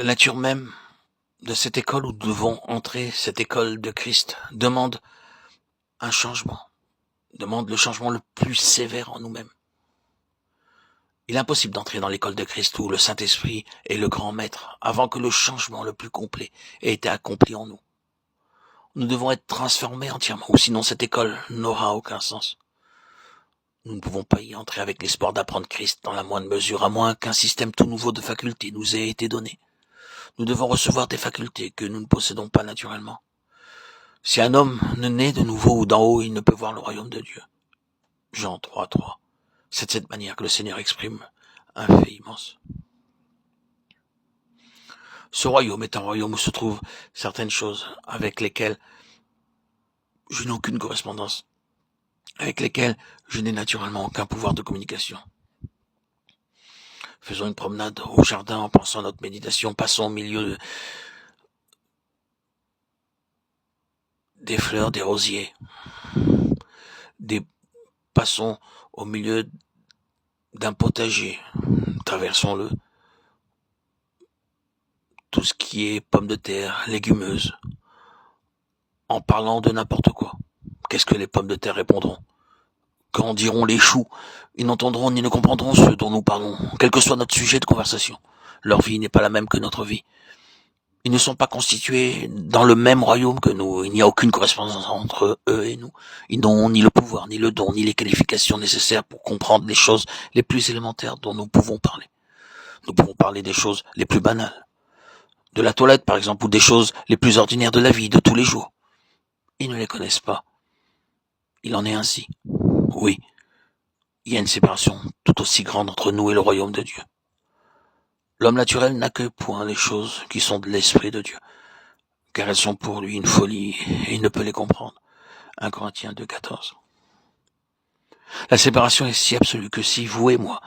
La nature même de cette école où nous devons entrer, cette école de Christ, demande un changement, demande le changement le plus sévère en nous-mêmes. Il est impossible d'entrer dans l'école de Christ où le Saint-Esprit est le grand maître avant que le changement le plus complet ait été accompli en nous. Nous devons être transformés entièrement, ou sinon cette école n'aura aucun sens. Nous ne pouvons pas y entrer avec l'espoir d'apprendre Christ dans la moindre mesure, à moins qu'un système tout nouveau de facultés nous ait été donné. Nous devons recevoir des facultés que nous ne possédons pas naturellement. Si un homme ne naît de nouveau ou d'en haut, il ne peut voir le royaume de Dieu. Jean 3:3. C'est de cette manière que le Seigneur exprime un fait immense. Ce royaume est un royaume où se trouvent certaines choses avec lesquelles je n'ai aucune correspondance, avec lesquelles je n'ai naturellement aucun pouvoir de communication. Faisons une promenade au jardin en pensant à notre méditation, passons au milieu des fleurs, des rosiers, passons au milieu d'un potager, traversons-le. Tout ce qui est pommes de terre, légumeuse, en parlant de n'importe quoi. Qu'est-ce que les pommes de terre répondront? Quand diront les choux, ils n'entendront ni ne comprendront ce dont nous parlons, quel que soit notre sujet de conversation. Leur vie n'est pas la même que notre vie. Ils ne sont pas constitués dans le même royaume que nous. Il n'y a aucune correspondance entre eux et nous. Ils n'ont ni le pouvoir, ni le don, ni les qualifications nécessaires pour comprendre les choses les plus élémentaires dont nous pouvons parler. Nous pouvons parler des choses les plus banales. De la toilette, par exemple, ou des choses les plus ordinaires de la vie, de tous les jours. Ils ne les connaissent pas. Il en est ainsi. Oui, il y a une séparation tout aussi grande entre nous et le royaume de Dieu. L'homme naturel n'accueille point les choses qui sont de l'esprit de Dieu, car elles sont pour lui une folie et il ne peut les comprendre. 1 Corinthiens 2:14. La séparation est si absolue que si vous et moi,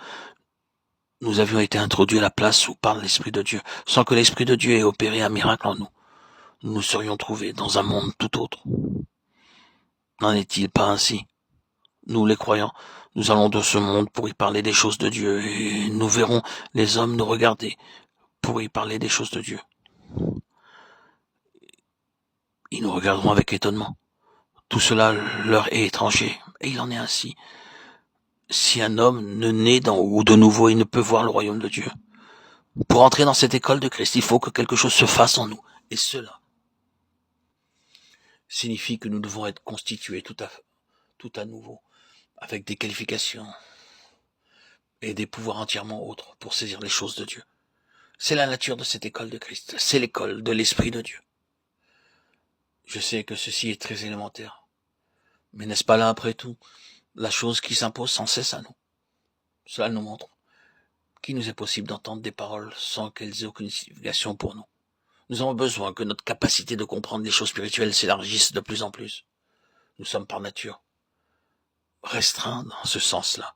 nous avions été introduits à la place où parle l'Esprit de Dieu, sans que l'Esprit de Dieu ait opéré un miracle en nous, nous nous serions trouvés dans un monde tout autre. N'en est-il pas ainsi? Nous, les croyants, nous allons de ce monde pour y parler des choses de Dieu, et nous verrons les hommes nous regarder pour y parler des choses de Dieu. Ils nous regarderont avec étonnement. Tout cela leur est étranger, et il en est ainsi. Si un homme ne naît d'en haut de nouveau, il ne peut voir le royaume de Dieu. Pour entrer dans cette école de Christ, il faut que quelque chose se fasse en nous, et cela signifie que nous devons être constitués tout à nouveau, avec des qualifications et des pouvoirs entièrement autres pour saisir les choses de Dieu. C'est la nature de cette école de Christ, c'est l'école de l'Esprit de Dieu. Je sais que ceci est très élémentaire, mais n'est-ce pas là, après tout, la chose qui s'impose sans cesse à nous? Cela nous montre qu'il nous est possible d'entendre des paroles sans qu'elles aient aucune signification pour nous. Nous avons besoin que notre capacité de comprendre les choses spirituelles s'élargisse de plus en plus. Nous sommes par nature restreints dans ce sens-là.